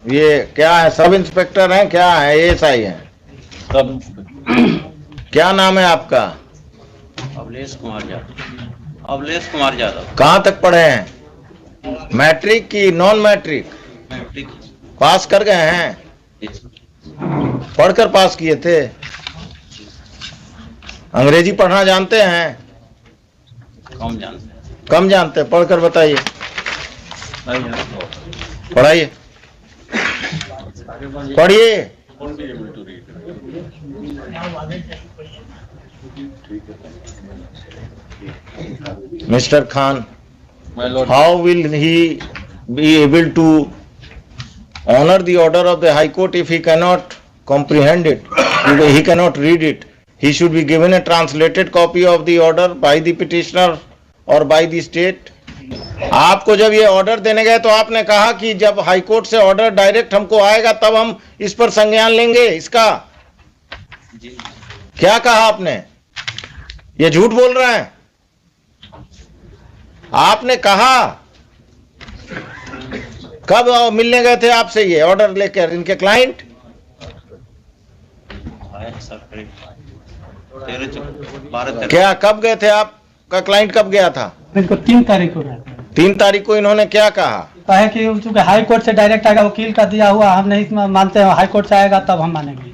ये क्या है, सब इंस्पेक्टर हैं क्या है, एएसआई हैं? सब क्या नाम है आपका? अवलेश कुमार यादव। अवलेश कुमार यादव। कहाँ तक पढ़े हैं? मैट्रिक की नॉन मैट्रिक? मैट्रिक पास कर गए हैं? पढ़कर पास किए थे? अंग्रेजी पढ़ना जानते हैं? कम जानते हैं। कम जानते हैं, पढ़कर बताइए। नहीं जानते। पढ़ाइए, पढ़िए। Mister Khan, how will he be able to honor the order of the High Court if he cannot comprehend it, if he cannot read it? He should be given a translated copy of the order by the petitioner or by the state. आपको जब ये order देने गए तो आपने कहा कि जब हाई कोर्ट से ऑर्डर डायरेक्ट हमको आएगा तब हम इस पर संज्ञान लेंगे इसका। जी क्या कहा आपने? ये झूठ बोल रहे हैं। आपने कहा कब मिलने गए थे आपसे ये ऑर्डर लेकर इनके क्लाइंट? आए सर करीब 12 क्या कब गए थे? आपका क्लाइंट कब गया था? इनको 3 तारीख को गया था। 3 तारीख को इन्होंने क्या कहा? कहा कि चूंकि हाई कोर्ट से डायरेक्ट आएगा, वकील का दिया हुआ, हम नहीं मानते हैं, हाई कोर्ट से आएगा तब हम मानेंगे।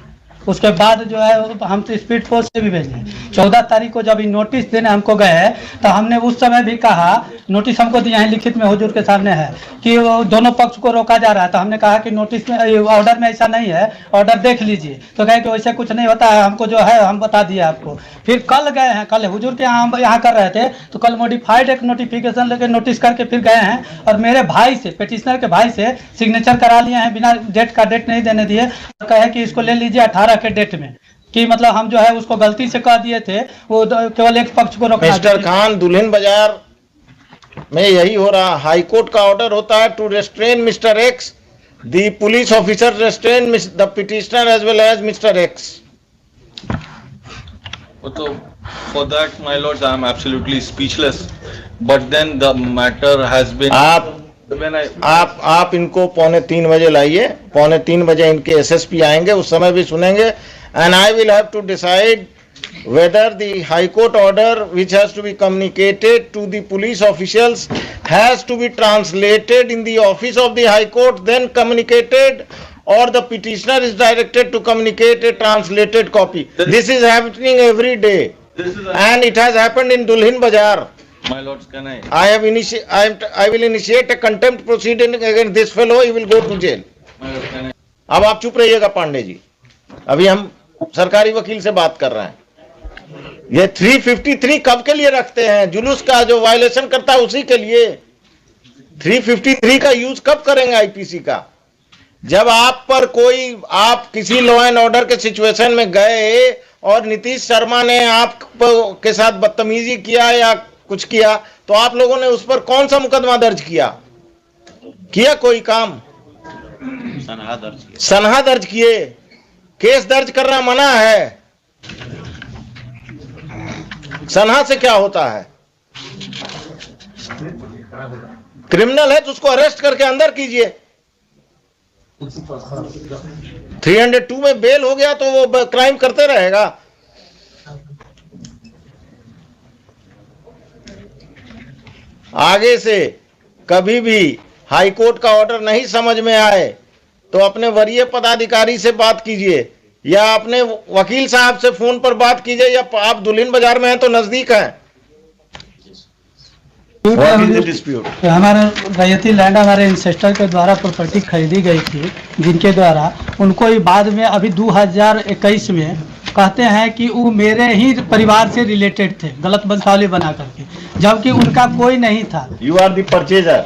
उसके बाद जो है हम तो स्पीड पोस्ट से भी भेजे। 14 तारीख को जब नोटिस देने हमको गए तो हमने उस समय भी कहा, नोटिस हमको दिया है लिखित में हुजूर के सामने है कि वो दोनों पक्ष को रोका जा रहा है। तो हमने कहा कि नोटिस में ऑर्डर में ऐसा नहीं है, ऑर्डर देख लीजिए। तो कहे कि वैसे कुछ नहीं होता है, हमको जो है हम बता दिए आपको। फिर कल गए हैं, कल हुजूर के यहाँ हम यहाँ कर रहे थे तो कल मॉडिफाइड एक नोटिफिकेशन लेके नोटिस करके फिर गए हैं और मेरे भाई से, पेटिशनर के भाई से सिग्नेचर करा लिए हैं, बिना डेट का डेट नहीं देने दिए। कहे कि इसको ले लीजिए 18 के डेट में, कि मतलब हम जो है उसको गलती से कह दिए थे, वो केवल एक पक्ष को रोकना। मिस्टर खान, दुल्हिन बाजार में यही हो रहा। हाई कोर्ट का ऑर्डर होता है to restrain mister X, the police officer restrain the petitioner as well as mister X. So, for that, my lords, I am absolutely speechless. But then the matter has been. आप इनको 2:45 बजे लाइए। 2:45 बजे इनके SSP आएंगे, उस समय भी सुनेंगे। And I will have to decide whether the High Court order which has to be communicated to the police officials has to be translated in the office of the High Court, then communicated, or the petitioner is directed to communicate a translated copy. This is happening every day, and it has happened in Dulhin Bazaar. My lords, can I? I will initiate a contempt proceeding against this fellow. He will go to jail. My lords, can I? अब आप चुप रहिएगा पांडे जी, अभी हम सरकारी वकील से बात कर रहे हैं। ये 353 कब के लिए रखते हैं? जुलूस का जो वायलेशन करता है उसी के लिए। 353 का यूज कब करेंगे आईपीसी का? जब आप पर कोई, आप किसी लॉ एंड ऑर्डर के सिचुएशन में गए और नीतीश शर्मा ने आप के साथ बदतमीजी किया या कुछ किया तो आप लोगों ने उस पर कौन सा मुकदमा दर्ज किया कोई काम? सनहा दर्ज किए। केस दर्ज करना मना है। सनहा से क्या होता है? क्रिमिनल है तो उसको अरेस्ट करके अंदर कीजिए। 302 में बेल हो गया तो वो क्राइम करते रहेगा। आगे से कभी भी हाई कोर्ट का ऑर्डर नहीं समझ में आए तो अपने वरीय पदाधिकारी से बात कीजिए या अपने वकील साहब से फोन पर बात कीजिए, या आप दुल्हिन बाजार में हैं तो नजदीक हैं। हमारे रैयती लैंड हमारे इंसेस्टर के द्वारा प्रॉपर्टी खरीदी गई थी, जिनके द्वारा उनको बाद में अभी 2021 में कहते हैं कि वो मेरे ही परिवार से रिलेटेड थे, गलत वंशावली बना करके, जबकि उनका कोई नहीं था। You are the purchaser.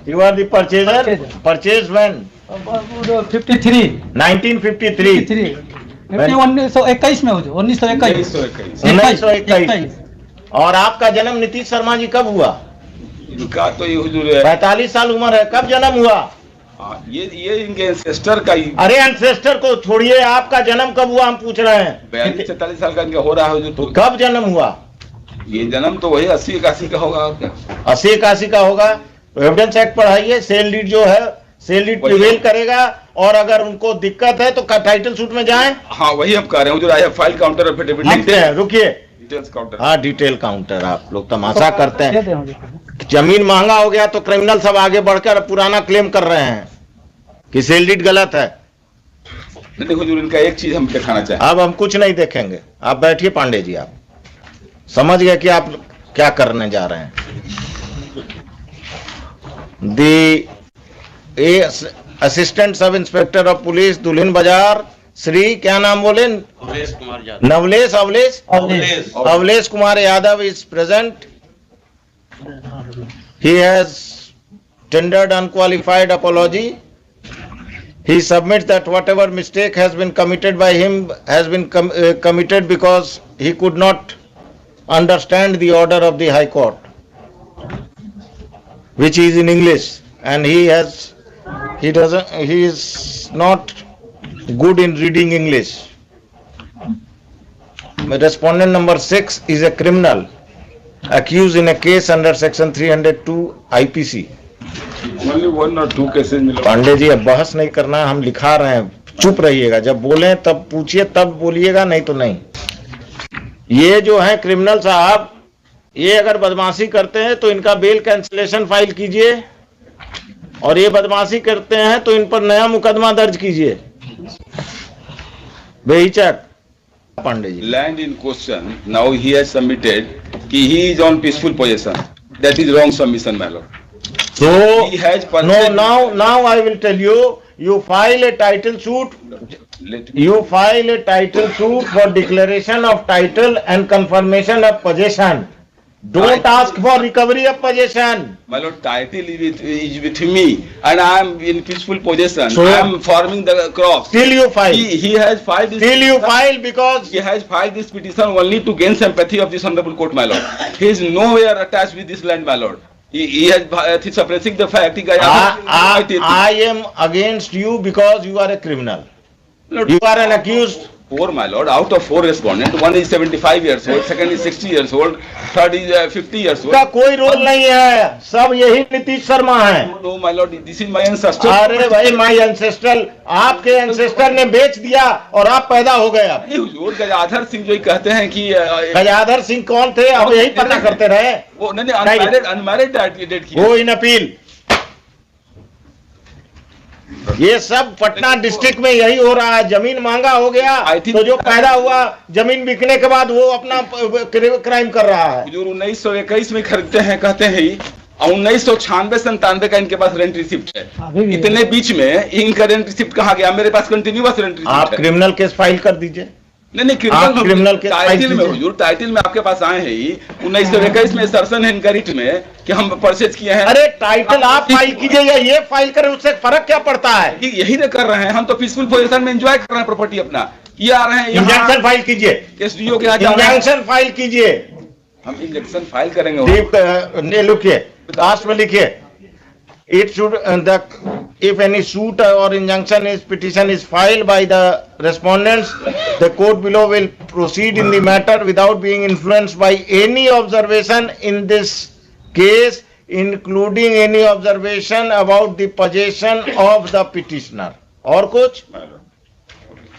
You are the purchaser. Purchase when? 1951 में हो, 1921। और आपका जन्म नीतीश शर्मा जी कब हुआ? इनका तो ये हुजूर है 45 साल उम्र है। कब जन्म हुआ? ये इनके एंसेस्टर का ही। अरे एंसेस्टर को छोड़िए, आपका जन्म कब हुआ हम पूछ रहे हैं। 42-43 साल का इनका हो रहा है हुजूर। तो कब जन्म हुआ? ये जन्म तो वही 80-81 का होगा। और क्या 80-81 का होगा? एविडेंस एक्ट पढ़ाइए। सेल डीड जो है सेल डीड प्रिवेल करेगा, और अगर उनको दिक्कत है तो टाइटल सूट में जाएं। हाँ वही हम कह रहे हैं, जो I have file counter affidavit लिखते हैं, रुकिए, डिटेल्स काउंटर। हाँ डिटेल काउंटर। आप लोग तमाशा करते दे हैं। दे मुझे। जमीन महंगा हो गया तो क्रिमिनल सब आगे बढ़कर पुराना क्लेम कर रहे हैं कि सेल डीड गलत है। नहीं हुजूर, इनका एक चीज हम दिखाना चाहें। अब हम कुछ नहीं देखेंगे, आप बैठिए पांडे जी, आप समझ गए कि आप क्या करने जा रहे हैं। The assistant sub inspector of police Dulhin Bazar, Shri क्या नाम बोले, Awlesh Kumar Yadav. Nawlesh Awlesh Kumar Yadav is present. He has tendered unqualified apology. He submits that whatever mistake has been committed by him has been committed because he could not understand the order of the High Court, which is in English, and he is not good in reading English. Respondent number 6 is a criminal accused in a case under section 302 IPC. Only 1 or 2 cases मिला। पांडे जी अब बहस नहीं करना, हम लिखा रहे हैं, चुप रहिएगा, जब बोलें तब पूछिए तब बोलिएगा, नहीं तो नहीं। ये जो है क्रिमिनल साहब, ये अगर बदमाशी करते हैं तो इनका बेल कैंसिलेशन फाइल कीजिए, और ये बदमाशी करते हैं तो इन पर नया मुकदमा दर्ज कीजिए बेहिचक। Pandey ji, Land in question, now he has submitted कि he is on peaceful possession. That is wrong submission, my lord. so He has no, now I will tell you, you file a title suit. You file a title suit for declaration of title and confirmation of possession. Don't ask for recovery of possession. My lord, title is with me, and I am in peaceful possession. So- I am farming the crops. Still you file. He has filed this. Still you file because He has filed this petition only to gain sympathy of this honorable court, my lord. He is nowhere attached with this land, my lord. He has suppressing the fact. I am against you because you are a criminal. Lord, You are an accused. 4, my lord, out of 4 respondents, one is 75 years old, second is 60 years old, third is 50 years old. का कोई role नहीं है, सब यही नीतीश शर्मा है। No, my lord, this is my ancestor. अरे भाई, माई ancestor, आपके एंसेस्टर ने बेच दिया और आप पैदा हो गए। अब नहीं हुजूर, गजाधर सिंह जो कहते हैं कि गजाधर सिंह कौन थे, अब यही पता करते रहे। वो नहीं अनमैरिड डेट की। वो इन अपील, ये सब पटना डिस्ट्रिक्ट में यही हो रहा है। जमीन महंगा हो गया तो जो पैदा हुआ जमीन बिकने के बाद वो अपना क्राइम कर रहा है। हुजूर 1921 में खरीदते हैं, कहते हैं ही, और 1996-97 का इनके पास रेंट रिसिप्ट अभी है। भी इतने बीच में इनका रेंट रिसिप्ट कहाँ गया? मेरे पास कंटिन्यूअस रेंट रिसिप्ट आप है। क्रिमिनल केस फाइल कर दीजिए। नहीं आप क्रिमिनल के टाइटल में कीजिए। हुजूर, टाइटल में आपके पास आए हैं ही 1921 में सर्सन है इनका रिट में कि हम परचेज किए हैं। अरे टाइटल आप फाइल कीजिए या ये फाइल करें, उससे फर्क क्या पड़ता है? यही तो कर रहे हैं हम, तो पीसफुल पोजीशन में एंजॉय कर रहे हैं प्रॉपर्टी अपना। ये आ रहे हैं इंजंक्शन फाइल कीजिए, एसडीओ के यहाँ जा रहे हैं। इंजंक्शन फाइल कीजिए। हम इंजेक्शन फाइल करेंगे। लिखिए, लास्ट में लिखिए, it should if any suit or injunction petition is filed by the respondents, the court below will proceed in the matter without being influenced by any observation in this case, including any observation about the possession of the petitioner. और कुछ?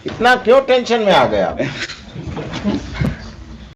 इतना क्यों tension में आ गया?